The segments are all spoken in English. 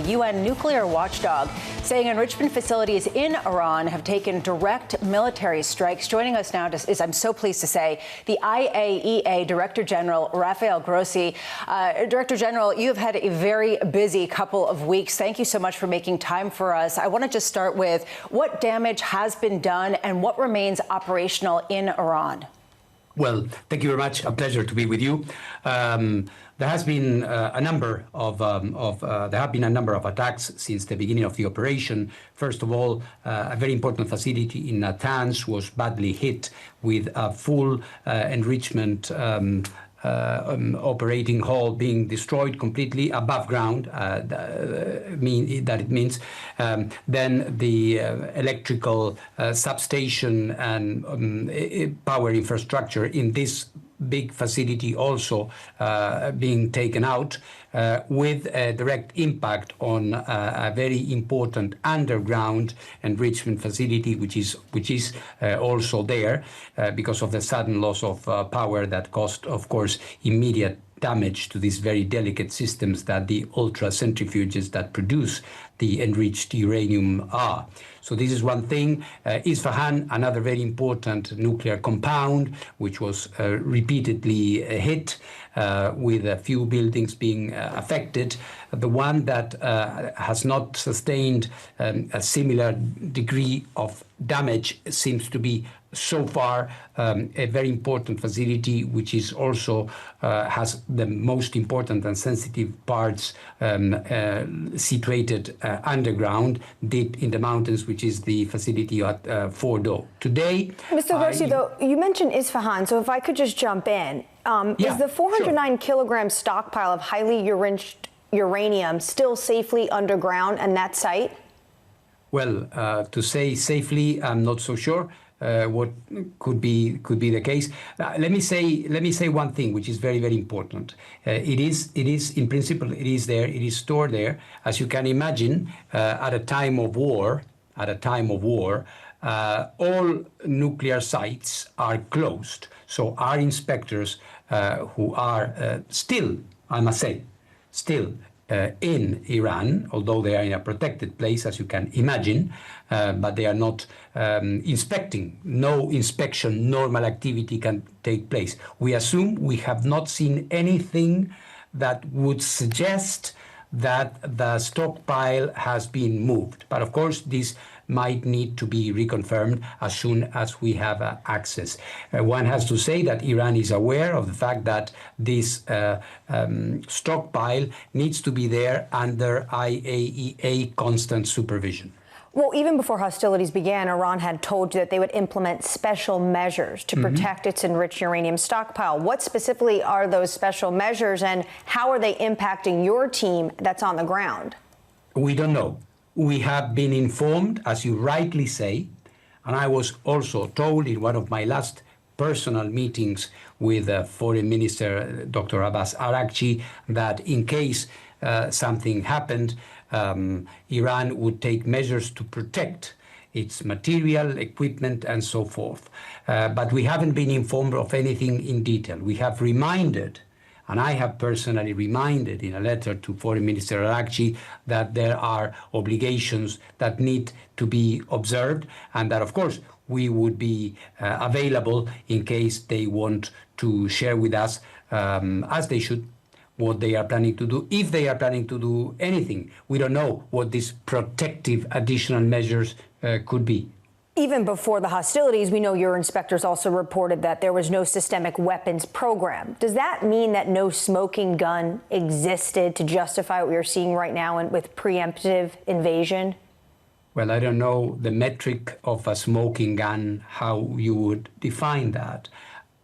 UN nuclear watchdog, saying enrichment facilities in Iran have taken direct military strikes. Joining us now is, I'm so pleased to say, the IAEA Director General, Rafael Grossi. Director General, you have had a very busy couple of weeks. Thank you so much for making time for us. I want to just start with what damage has been done and what remains operational in Iran. Well, thank you very much. A pleasure to be with you. There has been a number of attacks since the beginning of the operation. First of all, a very important facility in Natanz was badly hit with a full enrichment operating hall being destroyed completely above ground. It means then the electrical substation and power infrastructure in this big facility also being taken out, with a direct impact on a very important underground enrichment facility, which is also there because of the sudden loss of power that caused, of course, immediate damage to these very delicate systems that the ultra centrifuges that produce the enriched uranium are. So this is one thing. Isfahan, another very important nuclear compound, which was repeatedly hit, with a few buildings being affected. The one that has not sustained a similar degree of damage seems to be so far a very important facility, which is also has the most important and sensitive parts situated underground, deep in the mountains, which is the facility at Fordo. Today, Mr. Grossi, though, you mentioned Isfahan, so if I could just jump in. Is the 409 kilogram stockpile of highly enriched uranium still safely underground in that site? Well, to say safely, I'm not so sure. What could be the case? Let me say one thing, which is very, very important. It is in principle, it is there, it is stored there. As you can imagine, at a time of war, all nuclear sites are closed. So our inspectors, who are still, I must say, in Iran, although they are in a protected place, as you can imagine, but they are not inspecting. No inspection, normal activity can take place. We assume we have not seen anything that would suggest that the stockpile has been moved. But of course, this might need to be reconfirmed as soon as we have access. One has to say that Iran is aware of the fact that this stockpile needs to be there under IAEA constant supervision. Well, even before hostilities began, Iran had told you that they would implement special measures to protect its enriched uranium stockpile. What specifically are those special measures, and how are they impacting your team that's on the ground? We don't know. We have been informed, as you rightly say, and I was also told in one of my last personal meetings with Foreign Minister Dr. Abbas Araghchi, that in case something happened, Iran would take measures to protect its material, equipment, and so forth. But we haven't been informed of anything in detail. We have reminded, and I have personally reminded in a letter to Foreign Minister Araghchi, that there are obligations that need to be observed, and that, of course, we would be available in case they want to share with us, as they should, what they are planning to do, if they are planning to do anything. We don't know what these protective additional measures could be. Even before the hostilities, we know your inspectors also reported that there was no systemic weapons program. Does that mean that no smoking gun existed to justify what we're seeing right now with preemptive invasion? Well, I don't know the metric of a smoking gun, how you would define that.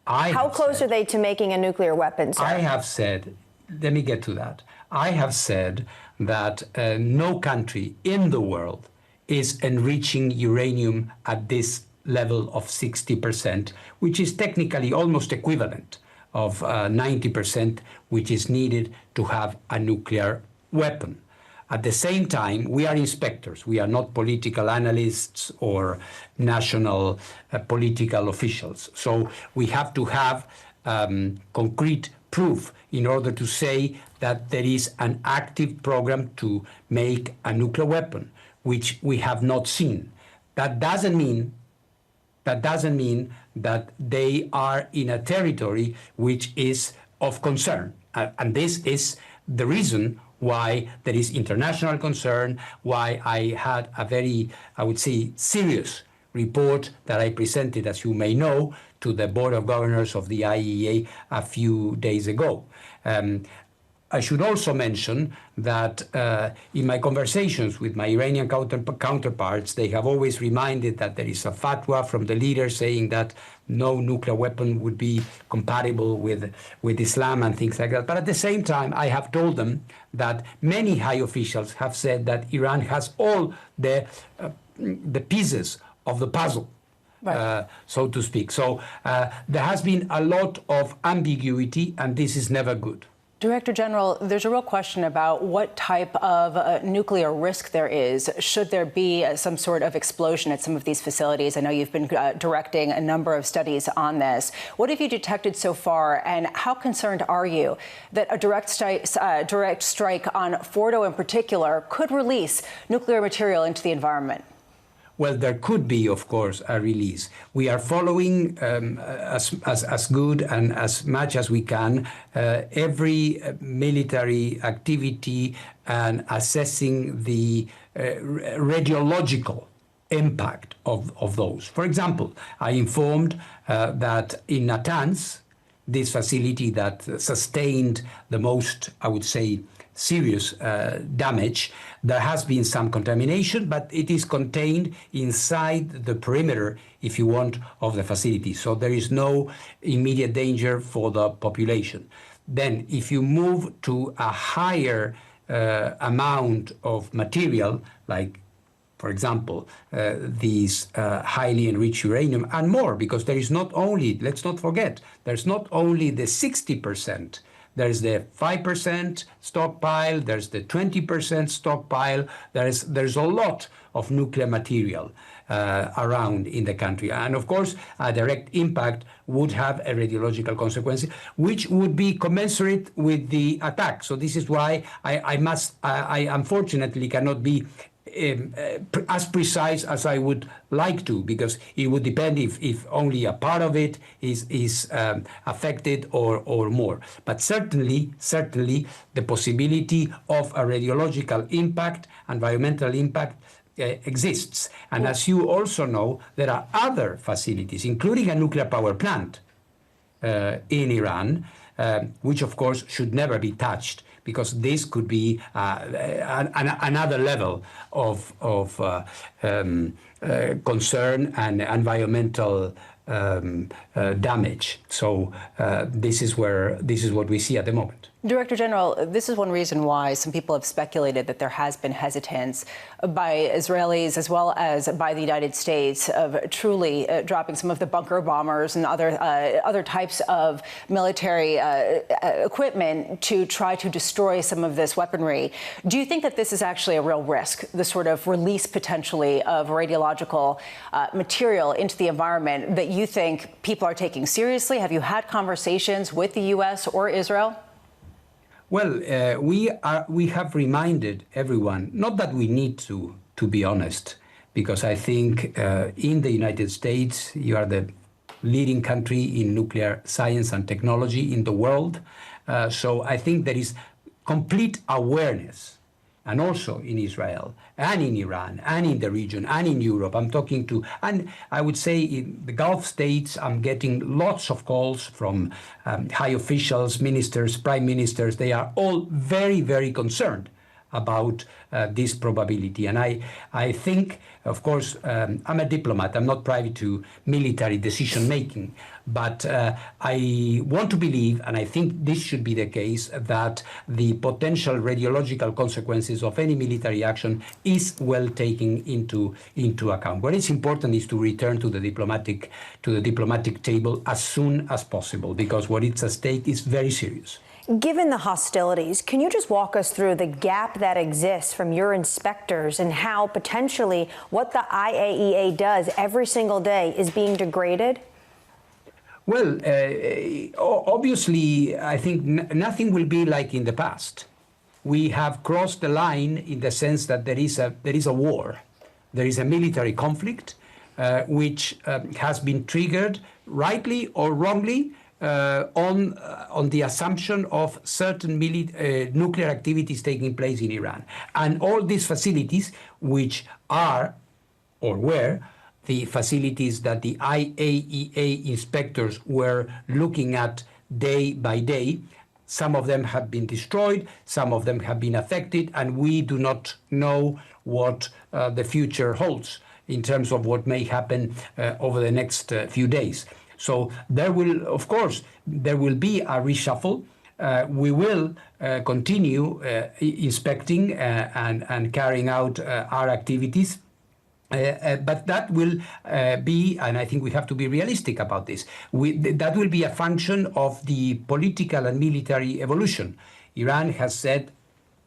How close are they to making a nuclear weapon, sir? I have said, let me get to that. I have said that no country in the world is enriching uranium at this level of 60%, which is technically almost equivalent of 90%, which is needed to have a nuclear weapon. At the same time, we are inspectors. We are not political analysts or national political officials. So we have to have concrete proof in order to say that there is an active program to make a nuclear weapon, which we have not seen. That doesn't mean that they are in a territory which is of concern. And this is the reason why there is international concern, why I had a very, I would say, serious report that I presented, as you may know, to the Board of Governors of the IAEA a few days ago. I should also mention that in my conversations with my Iranian counterparts, they have always reminded that there is a fatwa from the leader saying that no nuclear weapon would be compatible with Islam and things like that. But at the same time, I have told them that many high officials have said that Iran has all the pieces of the puzzle. Right. So to speak. So there has been a lot of ambiguity, and this is never good. Director General, there's a real question about what type of nuclear risk there is should there be some sort of explosion at some of these facilities. I know you've been directing a number of studies on this. What have you detected so far, and how concerned are you that a direct strike on Fordo in particular could release nuclear material into the environment? Well, there could be, of course, a release. We are following as good and as much as we can every military activity and assessing the radiological impact of those. For example, I informed that in Natanz, this facility that sustained the most, I would say, serious damage, there has been some contamination, but it is contained inside the perimeter, if you want, of the facility. So there is no immediate danger for the population. Then if you move to a higher amount of material, like, for example, these highly enriched uranium and more, because there is not only, let's not forget, there's not only the 60%, there's the 5% stockpile, there's the 20% stockpile, there's a lot of nuclear material around in the country. And of course, a direct impact would have a radiological consequence, which would be commensurate with the attack. So this is why I unfortunately cannot be as precise as I would like to, because it would depend if only a part of it is affected or more. But certainly the possibility of a radiological impact, environmental impact, exists. And as you also know, there are other facilities, including a nuclear power plant in Iran, which of course should never be touched, because this could be another level of concern and environmental damage. So this is what we see at the moment. Director General, this is one reason why some people have speculated that there has been hesitance by Israelis as well as by the United States of truly dropping some of the bunker bombers and other types of military equipment to try to destroy some of this weaponry. Do you think that this is actually a real risk, the sort of release potentially of radiological material into the environment that you think people are taking seriously? Have you had conversations with the U.S. or Israel? Well, we have reminded everyone, not that we need to be honest, because I think in the United States, you are the leading country in nuclear science and technology in the world. So I think there is complete awareness, and also in Israel and in Iran and in the region and in Europe. I'm talking to, and I would say in the Gulf states, I'm getting lots of calls from high officials, ministers, prime ministers. They are all very, very concerned about this probability. And I think, of course, I'm a diplomat. I'm not privy to military decision making. But I want to believe, and I think this should be the case, that the potential radiological consequences of any military action is well taken into account. What is important is to return to the diplomatic table as soon as possible, because what is at stake is very serious. Given the hostilities, can you just walk us through the gap that exists from your inspectors and how potentially what the IAEA does every single day is being degraded? Well, obviously, I think nothing will be like in the past. We have crossed the line in the sense that there is a war. There is a military conflict which has been triggered, rightly or wrongly, on the assumption of certain nuclear activities taking place in Iran. And all these facilities, which are or were the facilities that the IAEA inspectors were looking at day by day, some of them have been destroyed, some of them have been affected, and we do not know what the future holds in terms of what may happen over the next few days. So there will, of course, there will be a reshuffle. We will continue inspecting and carrying out our activities. But that will be, and I think we have to be realistic about this, that will be a function of the political and military evolution. Iran has said,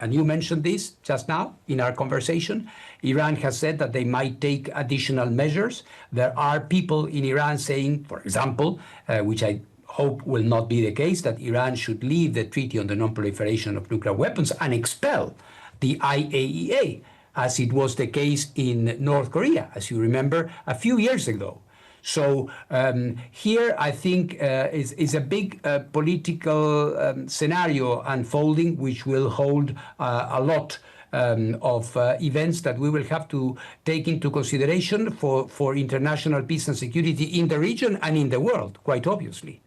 and you mentioned this just now in our conversation, Iran has said that they might take additional measures. There are people in Iran saying, for example, which I hope will not be the case, that Iran should leave the Treaty on the Non-Proliferation of Nuclear Weapons and expel the IAEA, as it was the case in North Korea, as you remember, a few years ago. So here, I think, is a big political scenario unfolding, which will hold a lot of events that we will have to take into consideration for international peace and security in the region and in the world, quite obviously.